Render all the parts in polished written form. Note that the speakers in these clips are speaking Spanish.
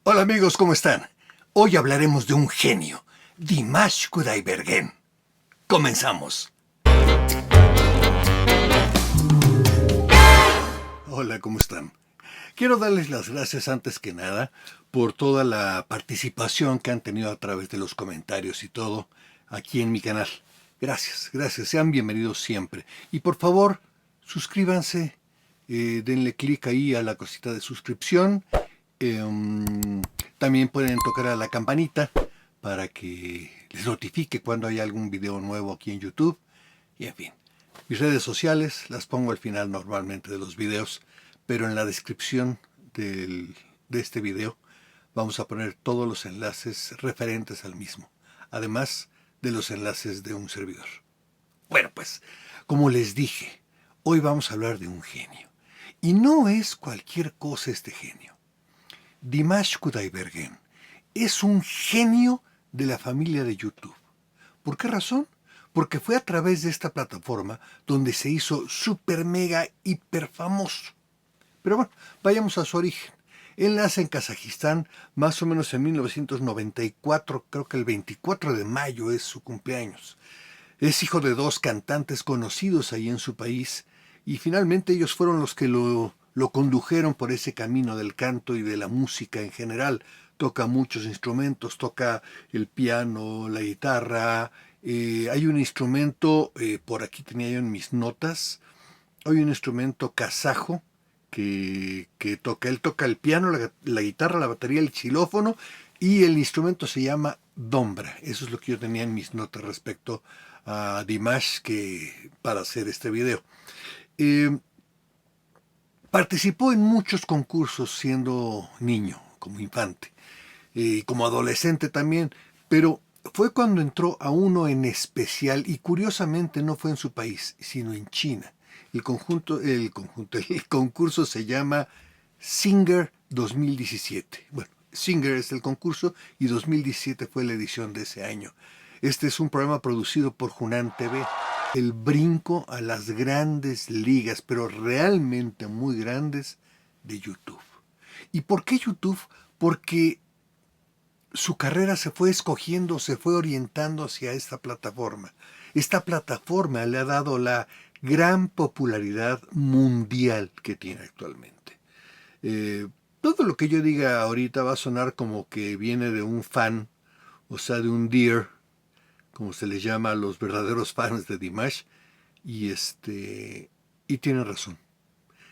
Hola amigos, ¿cómo están? Hoy hablaremos de un genio, Dimash Kudaibergen. Comenzamos. Hola, ¿cómo están? Quiero darles las gracias antes que nada por toda la participación que han tenido a través de los comentarios y todo aquí en mi canal. Gracias, sean bienvenidos siempre. Y por favor, suscríbanse, denle clic ahí a la cosita de suscripción. También pueden tocar a la campanita para que les notifique cuando hay algún video nuevo aquí en YouTube. Y en fin, mis redes sociales las pongo al final normalmente de los videos, pero en la descripción de este video vamos a poner todos los enlaces referentes al mismo, además de los enlaces de un servidor. Bueno, pues, como les dije, hoy vamos a hablar de un genio. Y no es cualquier cosa este genio. Dimash Kudaibergen es un genio de la familia de YouTube. ¿Por qué razón? Porque fue a través de esta plataforma donde se hizo super mega hiper famoso. Pero bueno, vayamos a su origen. Él nace en Kazajistán más o menos en 1994, creo que el 24 de mayo es su cumpleaños. Es hijo de dos cantantes conocidos ahí en su país y finalmente ellos fueron los que lo condujeron por ese camino del canto y de la música en general. Toca muchos instrumentos, toca el piano, la guitarra. Hay un instrumento, por aquí tenía yo en mis notas, hay un instrumento kazajo que toca. Él toca el piano, la guitarra, la batería, el xilófono y el instrumento se llama dombra. Eso es lo que yo tenía en mis notas respecto a Dimash para hacer este video. Eh, Participó en muchos concursos siendo niño, como infante, como adolescente también, pero fue cuando entró a uno en especial y curiosamente no fue en su país, sino en China. El concurso se llama Singer 2017. Bueno, Singer es el concurso y 2017 fue la edición de ese año. Este es un programa producido por Hunan TV. El brinco a las grandes ligas, pero realmente muy grandes, de YouTube. ¿Y por qué YouTube? Porque su carrera se fue escogiendo, se fue orientando hacia esta plataforma. Esta plataforma le ha dado la gran popularidad mundial que tiene actualmente. Eh, Todo lo que yo diga ahorita va a sonar como que viene de un fan, o sea, de un deer, como se les llama a los verdaderos fans de Dimash, y tienen razón.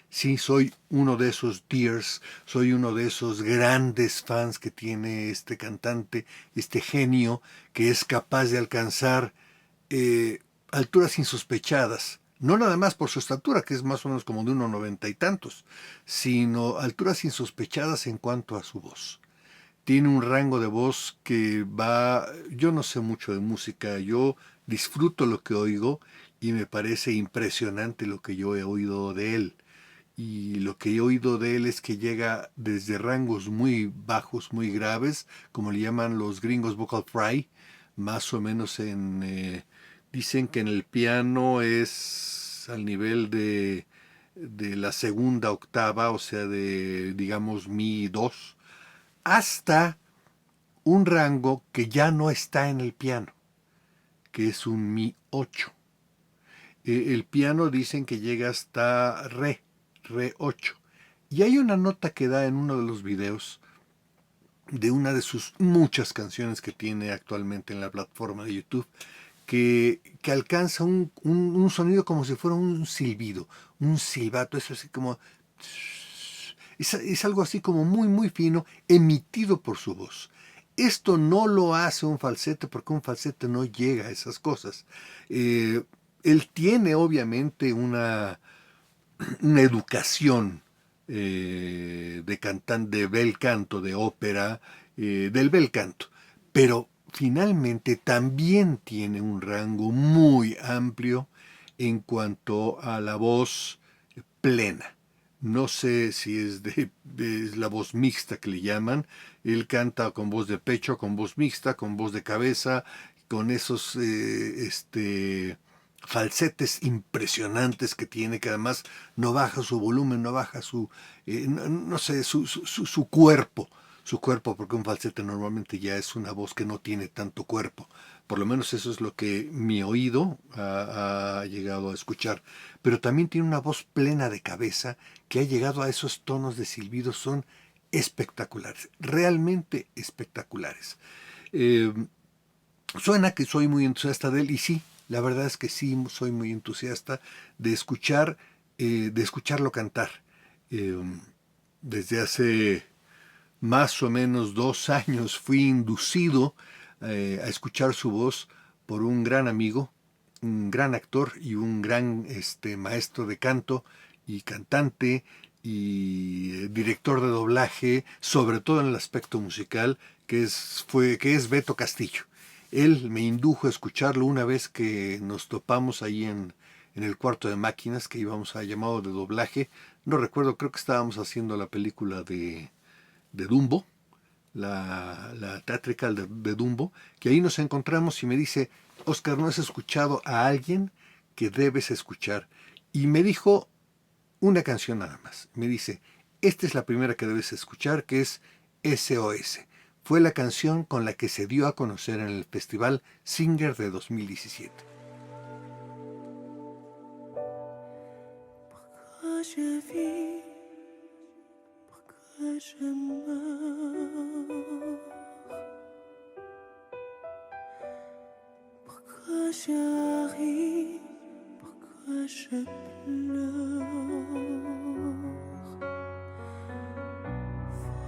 Sí, soy uno de esos deers, soy uno de esos grandes fans que tiene este cantante, este genio que es capaz de alcanzar alturas insospechadas. No nada más por su estatura, que es más o menos como de 1,90 y tantos, sino alturas insospechadas en cuanto a su voz. Tiene un rango de voz que va, yo no sé mucho de música, yo disfruto lo que oigo y me parece impresionante lo que yo he oído de él. Y lo que he oído de él es que llega desde rangos muy bajos, muy graves, como le llaman los gringos vocal fry, más o menos dicen que en el piano es al nivel de la segunda octava, o sea, de, digamos, mi 2 hasta un rango que ya no está en el piano, que es un mi 8. El piano dicen que llega hasta re 8. Y hay una nota que da en uno de los videos de una de sus muchas canciones que tiene actualmente en la plataforma de YouTube, que alcanza un sonido como si fuera un silbido, un silbato, es así como... Es algo así como muy, muy fino, emitido por su voz. Esto no lo hace un falsete porque un falsete no llega a esas cosas. Eh, Él tiene obviamente una educación de cantante, de bel canto, de ópera, del bel canto, pero finalmente también tiene un rango muy amplio en cuanto a la voz plena. No sé si es la voz mixta que le llaman. Él canta con voz de pecho, con voz mixta, con voz de cabeza, con esos falsetes impresionantes que tiene, que además no baja su volumen, no baja su, no sé, su cuerpo. su cuerpo, porque un falsete normalmente ya es una voz que no tiene tanto cuerpo. Por lo menos eso es lo que mi oído ha llegado a escuchar. Pero también tiene una voz plena de cabeza que ha llegado a esos tonos de silbido, son espectaculares, realmente espectaculares. Eh, Suena que soy muy entusiasta de él y sí, la verdad es que sí soy muy entusiasta de escucharlo cantar. Eh, Desde hace más o menos 2 años fui inducido a escuchar su voz por un gran amigo, un gran actor y un gran maestro de canto y cantante y director de doblaje, sobre todo en el aspecto musical, que es Beto Castillo. Él me indujo a escucharlo una vez que nos topamos ahí en el cuarto de máquinas que íbamos a llamado de doblaje. No recuerdo, creo que estábamos haciendo la película de Dumbo, la teatrical de Dumbo, que ahí nos encontramos y me dice, Oscar, ¿no has escuchado a alguien que debes escuchar? Y me dijo una canción nada más. Me dice, esta es la primera que debes escuchar, que es SOS. Fue la canción con la que se dio a conocer en el Festival Singer de 2017. Je vis, pourquoi je meurs, pourquoi je ris, pourquoi je pleure.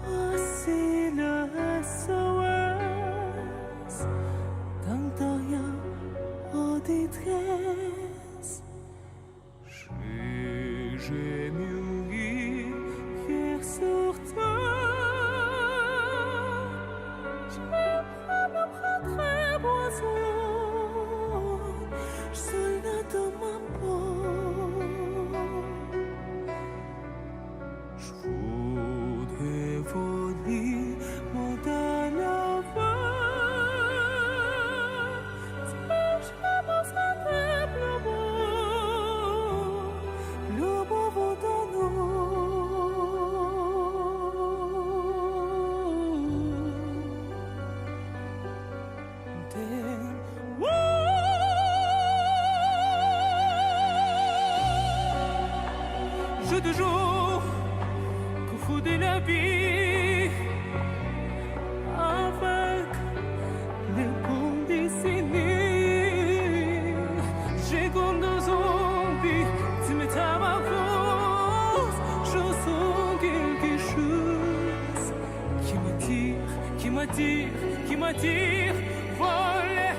Voici le SOS d'un rien aux détresses. J'ai mûri hier sur toi. Je me prendrai boisson. Je suis là dans ma peau. Je voudrais voler mon dans la voix. Je m'avancerai faiblement. Je te jure qu'au fond de la vie, avec les bonnes décennies, j'ai comme deux zombies, tu me tapes à force, je sens quelque chose qui m'attire, qui m'attire, qui m'attire, voler.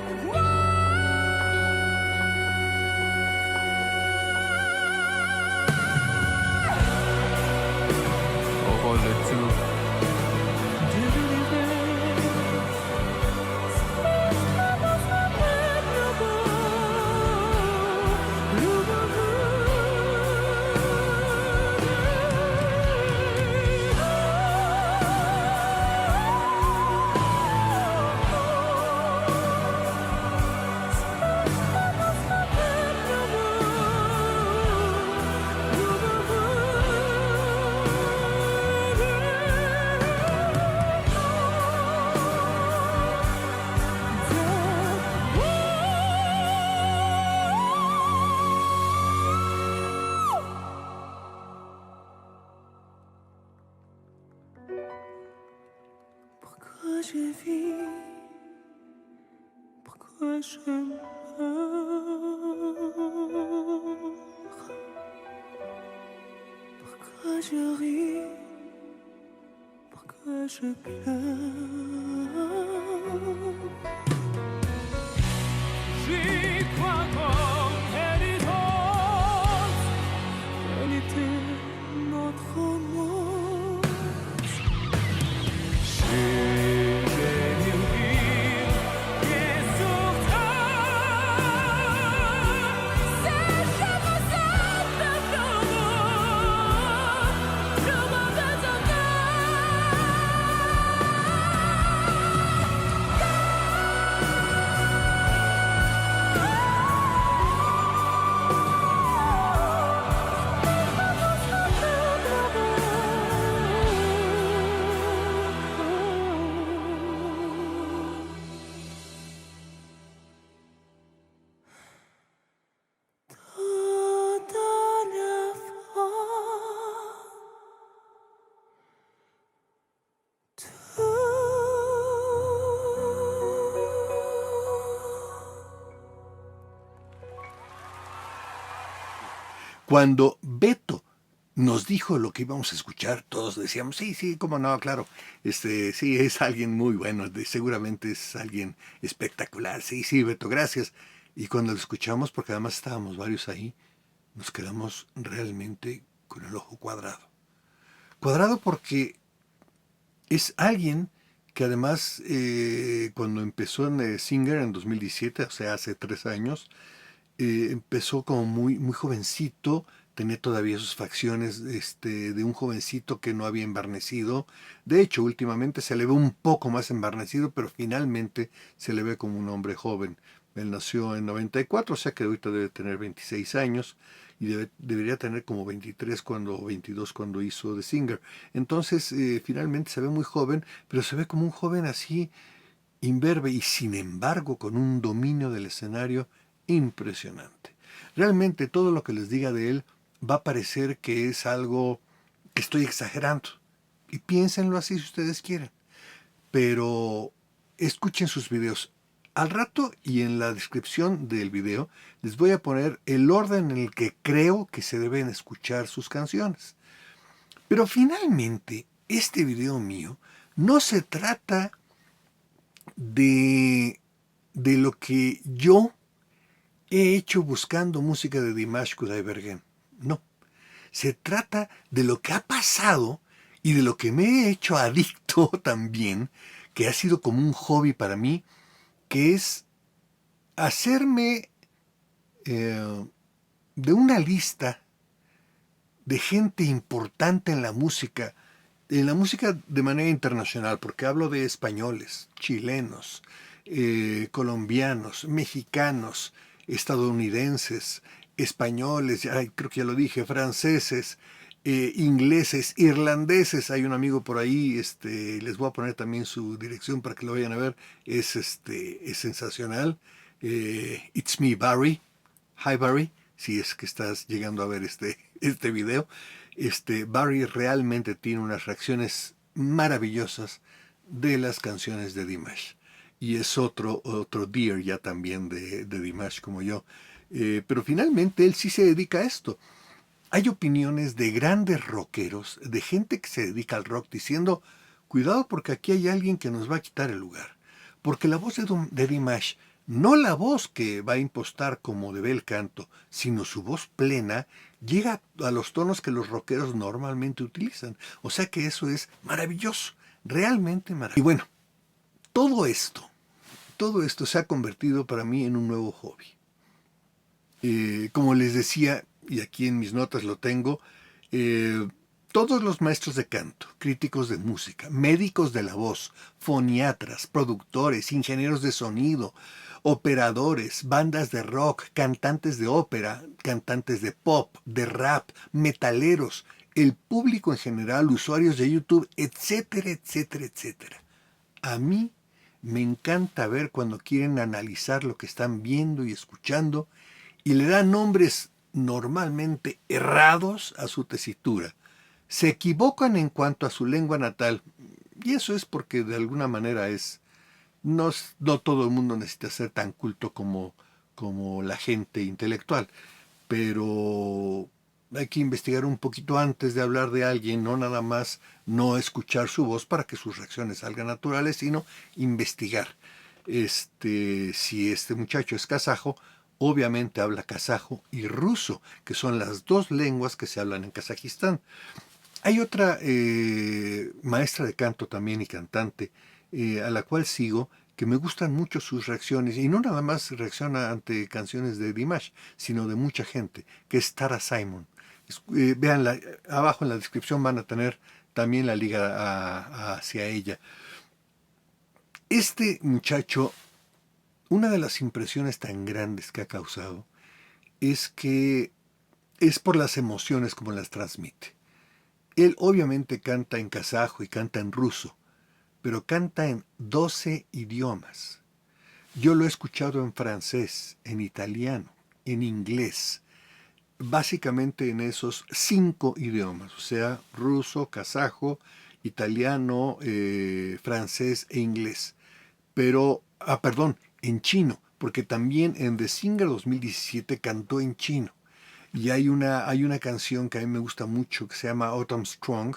Je vis, pourquoi je meurs, pourquoi je ris, pourquoi je pleure. J'y crois comme elle est haute, elle était notre romance. Cuando Beto nos dijo lo que íbamos a escuchar, todos decíamos, sí, sí, cómo no, claro, sí, es alguien muy bueno, seguramente es alguien espectacular, sí, sí, Beto, gracias. Y cuando lo escuchamos, porque además estábamos varios ahí, nos quedamos realmente con el ojo cuadrado. Cuadrado porque es alguien que además cuando empezó en Singer en 2017, o sea, hace 3 años, empezó como muy jovencito, tenía todavía sus facciones de un jovencito que no había embarnecido. De hecho, últimamente se le ve un poco más embarnecido, pero finalmente se le ve como un hombre joven. Él nació en 94, o sea que ahorita debe tener 26 años y debería tener como 23 o 22 cuando hizo The Singer. Entonces, finalmente se ve muy joven, pero se ve como un joven así imberbe y sin embargo con un dominio del escenario impresionante. Realmente todo lo que les diga de él va a parecer que es algo que estoy exagerando. Y piénsenlo así si ustedes quieren. Pero escuchen sus videos. Al rato y en la descripción del video les voy a poner el orden en el que creo que se deben escuchar sus canciones. Pero finalmente, este video mío no se trata de lo que yo he hecho buscando música de Dimash Kudaibergen. No, se trata de lo que ha pasado y de lo que me he hecho adicto también, que ha sido como un hobby para mí, que es hacerme de una lista de gente importante en la música de manera internacional, porque hablo de españoles, chilenos, colombianos, mexicanos, estadounidenses, españoles, creo que ya lo dije, franceses, ingleses, irlandeses. Hay un amigo por ahí, les voy a poner también su dirección para que lo vayan a ver. Es sensacional. It's me, Barry. Hi, Barry. Si es que estás llegando a ver este video. Barry realmente tiene unas reacciones maravillosas de las canciones de Dimash. Y es otro dear ya también de Dimash como yo. Pero finalmente él sí se dedica a esto. Hay opiniones de grandes rockeros, de gente que se dedica al rock, diciendo, cuidado porque aquí hay alguien que nos va a quitar el lugar. Porque la voz de Dimash, no la voz que va a impostar como debe el canto, sino su voz plena, llega a los tonos que los rockeros normalmente utilizan. O sea que eso es maravilloso, realmente maravilloso. Y bueno, todo esto se ha convertido para mí en un nuevo hobby. Como les decía, y aquí en mis notas lo tengo, todos los maestros de canto, críticos de música, médicos de la voz, foniatras, productores, ingenieros de sonido, operadores, bandas de rock, cantantes de ópera, cantantes de pop, de rap, metaleros, el público en general, usuarios de YouTube, etcétera, etcétera, etcétera. A mí me encanta ver cuando quieren analizar lo que están viendo y escuchando y le dan nombres normalmente errados a su tesitura. Se equivocan en cuanto a su lengua natal, y eso es porque de alguna manera no todo el mundo necesita ser tan culto como la gente intelectual, pero hay que investigar un poquito antes de hablar de alguien, no nada más no escuchar su voz para que sus reacciones salgan naturales, sino investigar. Si este muchacho es kazajo, obviamente habla kazajo y ruso, que son las dos lenguas que se hablan en Kazajistán. Hay otra maestra de canto también y cantante a la cual sigo, que me gustan mucho sus reacciones, y no nada más reacciona ante canciones de Dimash, sino de mucha gente, que es Tara Simon. Vean, abajo en la descripción van a tener también la liga hacia ella. Este muchacho, una de las impresiones tan grandes que ha causado es que es por las emociones como las transmite. Él obviamente canta en kazajo y canta en ruso, pero canta en 12 idiomas. Yo lo he escuchado en francés, en italiano, en inglés, básicamente en esos 5 idiomas, o sea, ruso, kazajo, italiano, francés e inglés. Pero, perdón, en chino, porque también en The Singer 2017 cantó en chino. Y hay una canción que a mí me gusta mucho que se llama Autumn Strong,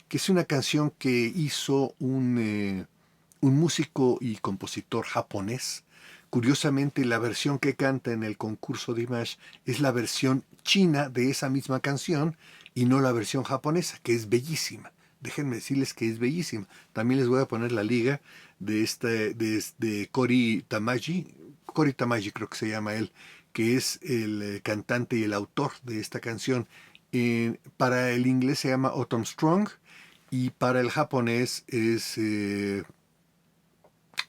que es una canción que hizo un músico y compositor japonés. Curiosamente, la versión que canta en el concurso Dimash es la versión china de esa misma canción y no la versión japonesa, que es bellísima. Déjenme decirles que es bellísima. También les voy a poner la liga de Cory Tamagi. Cory Tamagi creo que se llama él, que es el cantante y el autor de esta canción. Para el inglés se llama Autumn Strong y para el japonés es...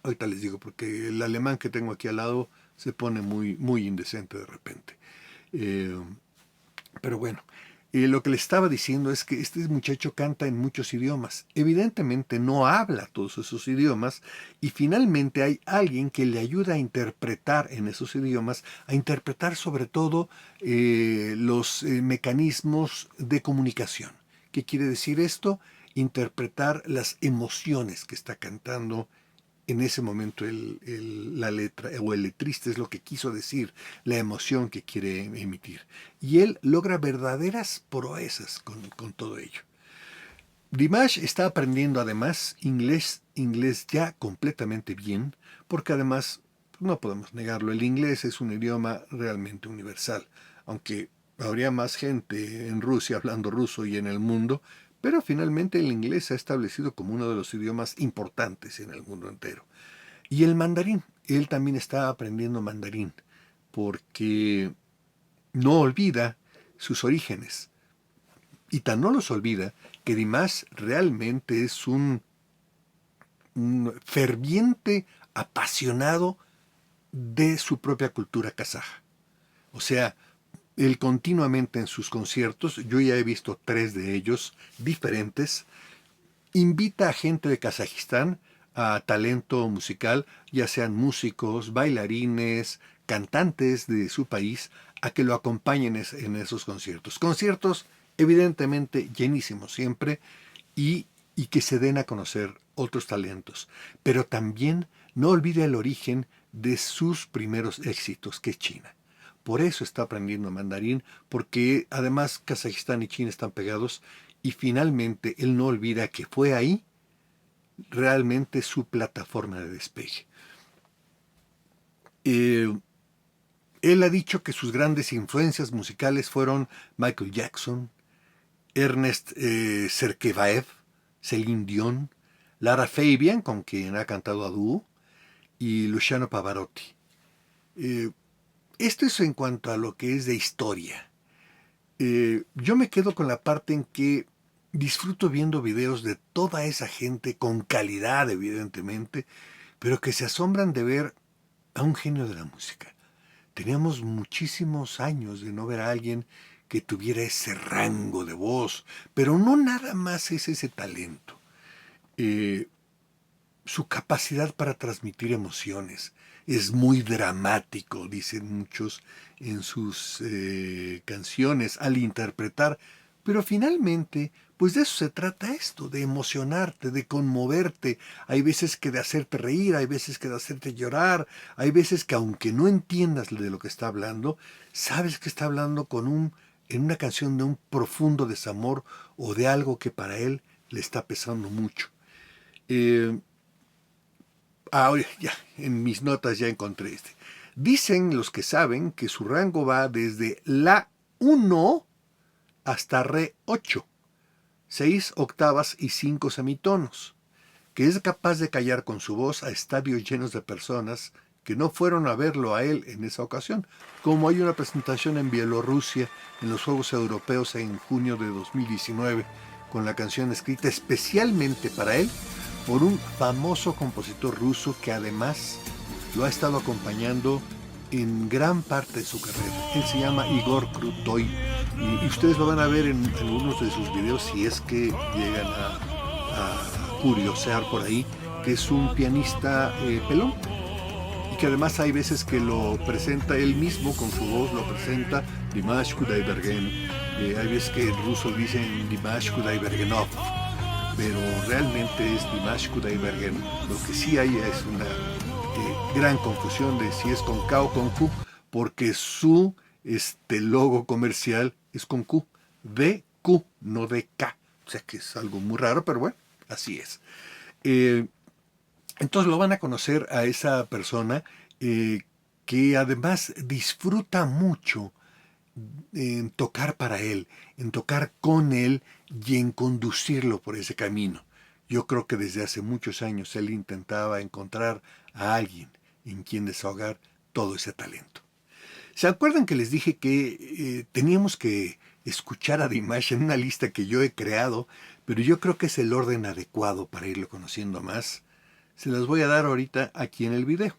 ahorita les digo, porque el alemán que tengo aquí al lado se pone muy, muy indecente de repente. Eh, pero bueno, lo que le estaba diciendo es que este muchacho canta en muchos idiomas. Evidentemente no habla todos esos idiomas y finalmente hay alguien que le ayuda a interpretar en esos idiomas, a interpretar sobre todo los mecanismos de comunicación. ¿Qué quiere decir esto? Interpretar las emociones que está cantando en ese momento la letra o el letrista es lo que quiso decir, la emoción que quiere emitir. Y él logra verdaderas proezas con todo ello. Dimash está aprendiendo además inglés ya completamente bien, porque además, no podemos negarlo, el inglés es un idioma realmente universal, aunque habría más gente en Rusia hablando ruso y en el mundo, pero finalmente el inglés se ha establecido como uno de los idiomas importantes en el mundo entero. Y el mandarín, él también está aprendiendo mandarín, porque no olvida sus orígenes. Y tan no los olvida que Dimash realmente es un ferviente apasionado de su propia cultura kazaja. O sea, él continuamente en sus conciertos, yo ya he visto 3 de ellos diferentes, invita a gente de Kazajistán, a talento musical, ya sean músicos, bailarines, cantantes de su país, a que lo acompañen en esos conciertos. Conciertos evidentemente llenísimos siempre y que se den a conocer otros talentos. Pero también no olvide el origen de sus primeros éxitos, que es China. Por eso está aprendiendo mandarín, porque además Kazajistán y China están pegados y finalmente él no olvida que fue ahí realmente su plataforma de despegue. Él ha dicho que sus grandes influencias musicales fueron Michael Jackson, Ernest Serkevaev, Celine Dion, Lara Fabian, con quien ha cantado a dúo, y Luciano Pavarotti. Esto es en cuanto a lo que es de historia. Yo me quedo con la parte en que disfruto viendo videos de toda esa gente con calidad, evidentemente, pero que se asombran de ver a un genio de la música. Teníamos muchísimos años de no ver a alguien que tuviera ese rango de voz, pero no nada más es ese talento. Su capacidad para transmitir emociones. Es muy dramático, dicen muchos en sus canciones al interpretar, pero finalmente, pues de eso se trata esto, de emocionarte, de conmoverte. Hay veces que de hacerte reír, hay veces que de hacerte llorar, hay veces que aunque no entiendas de lo que está hablando, sabes que está hablando en una canción de un profundo desamor o de algo que para él le está pesando mucho. Ya, en mis notas ya encontré este. Dicen los que saben que su rango va desde La 1 hasta Re 8, 6 octavas y 5 semitonos, que es capaz de callar con su voz a estadios llenos de personas que no fueron a verlo a él en esa ocasión, como hay una presentación en Bielorrusia en los Juegos Europeos en junio de 2019, con la canción escrita especialmente para él por un famoso compositor ruso que además lo ha estado acompañando en gran parte de su carrera. Él se llama Igor Krutoy y ustedes lo van a ver en algunos de sus videos si es que llegan a curiosear por ahí, que es un pianista pelón y que además hay veces que lo presenta él mismo con su voz, lo presenta Dimash Kudaibergen. Hay veces que en ruso dicen Dimash Kudaibergenov, pero realmente es Dimash Kudaibergen. Lo que sí hay es una gran confusión de si es con K o con Q, porque su este logo comercial es con Q, de Q, no de K. O sea que es algo muy raro, pero bueno, así es. Eh, entonces lo van a conocer a esa persona que además disfruta mucho en tocar para él, en tocar con él y en conducirlo por ese camino. Yo creo que desde hace muchos años él intentaba encontrar a alguien en quien desahogar todo ese talento. ¿Se acuerdan que les dije que teníamos que escuchar a Dimash en una lista que yo he creado, pero yo creo que es el orden adecuado para irlo conociendo más? Se las voy a dar ahorita aquí en el video.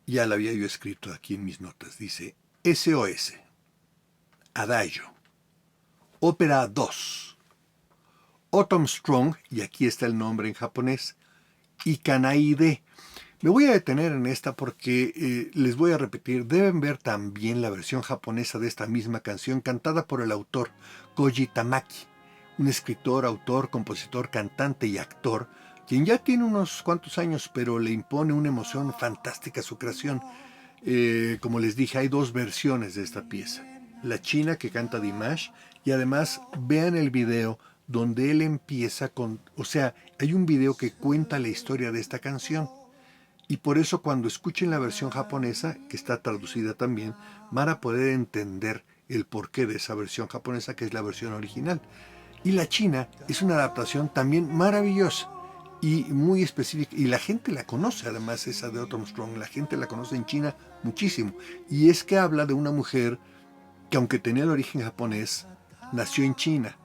Ya la había yo escrito aquí en mis notas. Dice SOS, Adagio, Ópera 2, Autumn Strong, y aquí está el nombre en japonés, y Kanaide. Me voy a detener en esta porque les voy a repetir, deben ver también la versión japonesa de esta misma canción cantada por el autor Koji Tamaki, un escritor, autor, compositor, cantante y actor, quien ya tiene unos cuantos años, pero le impone una emoción fantástica a su creación. Como les dije, hay dos versiones de esta pieza. La china que canta Dimash, y además vean el video donde él empieza con... O sea, hay un video que cuenta la historia de esta canción. Y por eso cuando escuchen la versión japonesa, que está traducida también, van a poder entender el porqué de esa versión japonesa, que es la versión original. Y la china es una adaptación también maravillosa y muy específica. Y la gente la conoce, además, esa de Autumn Strong. La gente la conoce en China muchísimo. Y es que habla de una mujer que, aunque tenía el origen japonés, nació en China.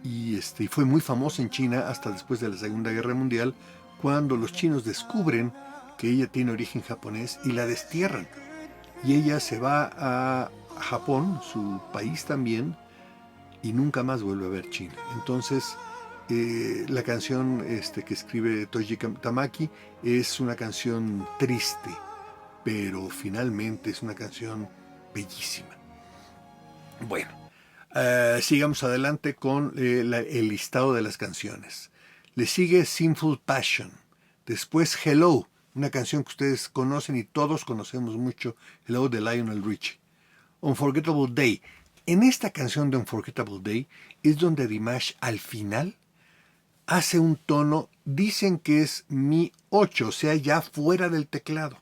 Y fue muy famosa en China hasta después de la Segunda Guerra Mundial, cuando los chinos descubren que ella tiene origen japonés y la destierran. Y ella se va a Japón, su país también, y nunca más vuelve a ver China. Entonces, la canción que escribe Toji Tamaki es una canción triste, pero finalmente es una canción bellísima. Bueno, sigamos adelante con el listado de las canciones. Le sigue Sinful Passion, después Hello, una canción que ustedes conocen y todos conocemos mucho, Hello de Lionel Richie. Unforgettable Day. En esta canción de Unforgettable Day es donde Dimash al final hace un tono, dicen que es Mi 8, o sea, ya fuera del teclado.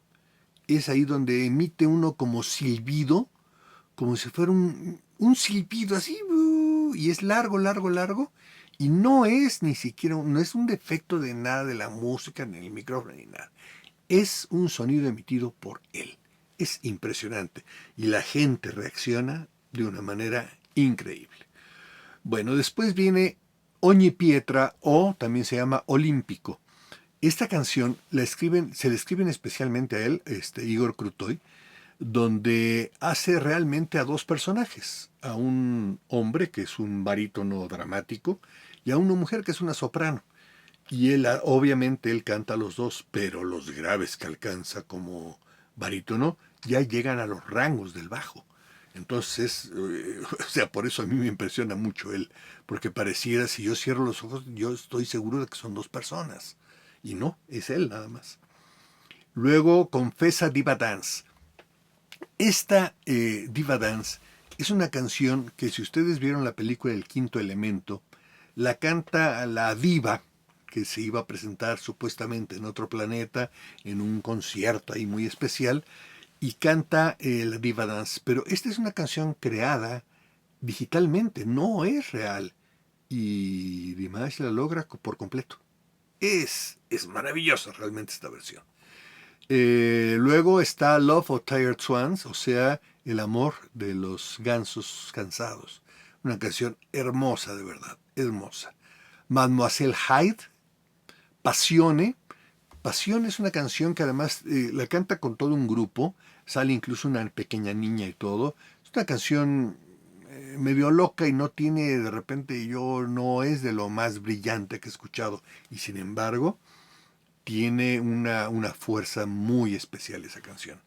Es ahí donde emite uno como silbido, como si fuera un silbido así, y es largo, largo, largo, y no es ni siquiera, no es un defecto de nada de la música, ni el micrófono, ni nada. Es un sonido emitido por él. Es impresionante. Y la gente reacciona de una manera increíble. Bueno, después viene Ogni Pietra, o también se llama Olímpico. Esta canción se le escriben especialmente a él, Igor Krutoy, donde hace realmente a dos personajes. A un hombre que es un barítono dramático y a una mujer que es una soprano. Y él, obviamente, él canta a los dos, pero los graves que alcanza como barítono ya llegan a los rangos del bajo. Entonces, o sea, por eso a mí me impresiona mucho él, porque pareciera, si yo cierro los ojos, yo estoy seguro de que son dos personas. Y no, es él nada más. Luego, Confessa Diva Dance. Esta Diva Dance es una canción que, si ustedes vieron la película El Quinto Elemento, la canta la diva, que se iba a presentar supuestamente en otro planeta, en un concierto ahí muy especial, y canta la Diva Dance. Pero esta es una canción creada digitalmente, no es real. Y Dimash la logra por completo. Es maravillosa realmente esta versión. Luego está Love of Tired Swans, o sea, El amor de los gansos cansados. Una canción hermosa, de verdad, hermosa. Mademoiselle Hyde, Passione. Passione es una canción que además la canta con todo un grupo, sale incluso una pequeña niña y todo. Es una canción medio loca y no tiene, de repente, no es de lo más brillante que he escuchado. Y sin embargo, tiene una fuerza muy especial esa canción.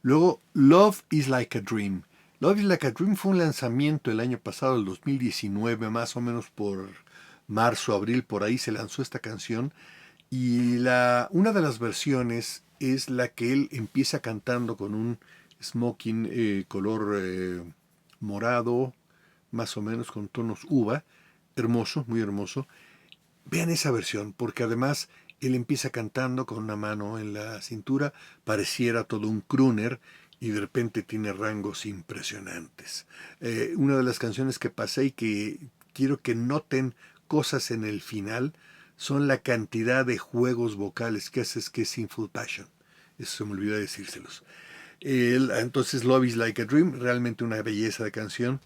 Luego, Love is Like a Dream. Love is Like a Dream fue un lanzamiento el año pasado, el 2019, más o menos por marzo, abril, por ahí se lanzó esta canción. Y una de las versiones es la que él empieza cantando con un smoking color morado, más o menos con tonos uva, hermoso, muy hermoso. Vean esa versión, porque además él empieza cantando con una mano en la cintura, pareciera todo un crooner, y de repente tiene rangos impresionantes. Una de las canciones que pasé y que quiero que noten cosas en el final son la cantidad de juegos vocales que haces, que es Sinful Passion. Eso se me olvidó decírselos. Entonces Love is Like a Dream, realmente una belleza de canción.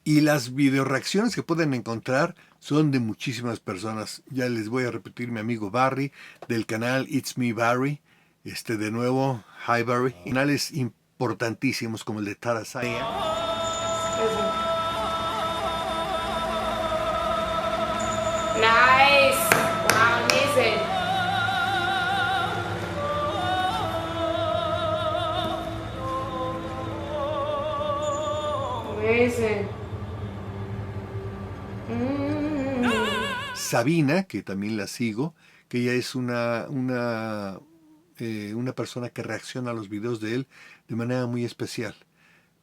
Y las videoreacciones que pueden encontrar son de muchísimas personas. Ya les voy a repetir, mi amigo Barry, del canal It's Me Barry. De nuevo, Hi Barry. Canales importantísimos como el de Tara Saya. Nice. Wow, amazing. Amazing. Sabina, que también la sigo, que ella es una persona que reacciona a los videos de él de manera muy especial.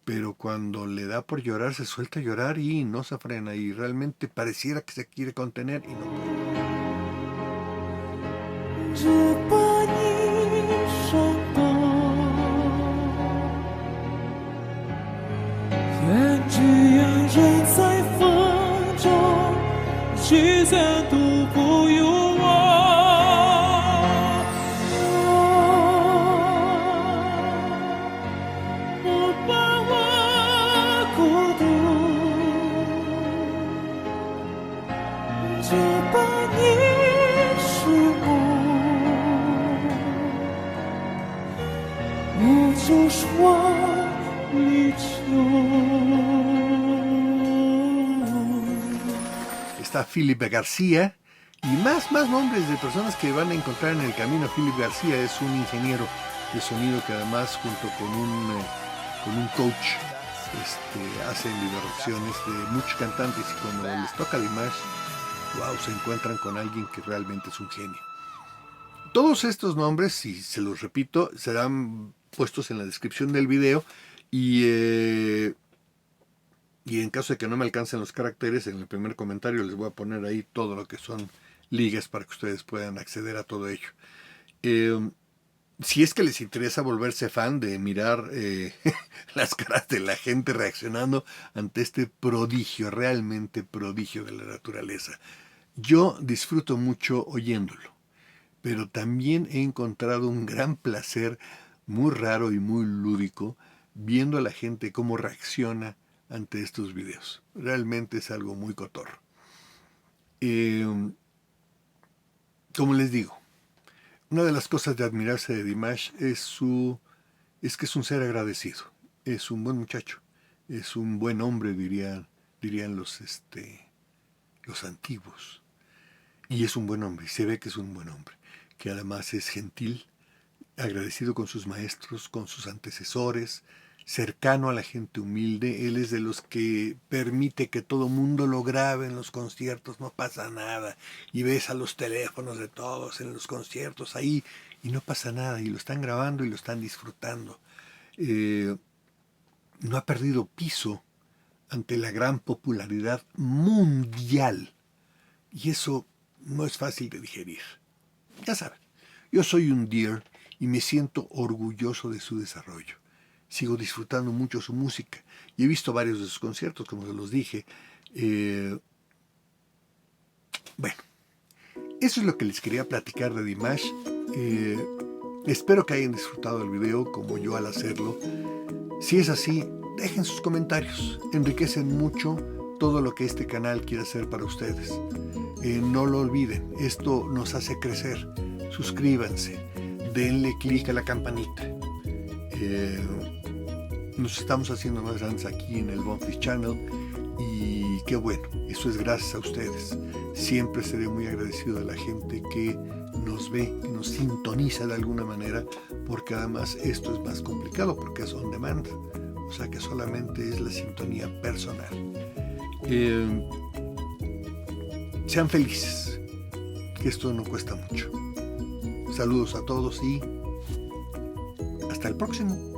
Pero cuando le da por llorar, se suelta a llorar y no se frena. Y realmente pareciera que se quiere contener y no puede. Está Philip García y más nombres de personas que van a encontrar en el camino. Philip García es un ingeniero de sonido que además junto con un coach hacen videoreacciones de muchos cantantes, y cuando les toca Dimash, wow, se encuentran con alguien que realmente es un genio. Todos estos nombres, si se los repito, serán puestos en la descripción del video, y en caso de que no me alcancen los caracteres, en el primer comentario les voy a poner ahí todo lo que son ligas para que ustedes puedan acceder a todo ello. Si es que les interesa volverse fan de mirar las caras de la gente reaccionando ante este prodigio, realmente prodigio de la naturaleza, yo disfruto mucho oyéndolo, pero también he encontrado un gran placer muy raro y muy lúdico viendo a la gente cómo reacciona ante estos videos. Realmente es algo muy cotorro. Como les digo, una de las cosas de admirarse de Dimash es que es un ser agradecido. Es un buen muchacho. Es un buen hombre, dirían los antiguos. Y es un buen hombre. Y se ve que es un buen hombre. Que además es gentil, agradecido con sus maestros, con sus antecesores, cercano a la gente humilde. Él es de los que permite que todo mundo lo grabe en los conciertos, no pasa nada, y ves a los teléfonos de todos en los conciertos ahí y no pasa nada, y lo están grabando y lo están disfrutando. No ha perdido piso ante la gran popularidad mundial, y eso no es fácil de digerir. Ya saben, yo soy un Deer y me siento orgulloso de su desarrollo. Sigo disfrutando mucho su música y he visto varios de sus conciertos, como se los dije. Bueno, eso es lo que les quería platicar de Dimash. Espero que hayan disfrutado el video como yo al hacerlo. Si es así, dejen sus comentarios. Enriquecen mucho todo lo que este canal quiere hacer para ustedes. No lo olviden, esto nos hace crecer. Suscríbanse, denle clic a la campanita. Nos estamos haciendo más grandes aquí en el Bonfils Channel y qué bueno, eso es gracias a ustedes. Siempre seré muy agradecido a la gente que nos ve, que nos sintoniza de alguna manera, porque además esto es más complicado porque es on demand, o sea que solamente es la sintonía personal. Sean felices, que esto no cuesta mucho. Saludos a todos y hasta el próximo.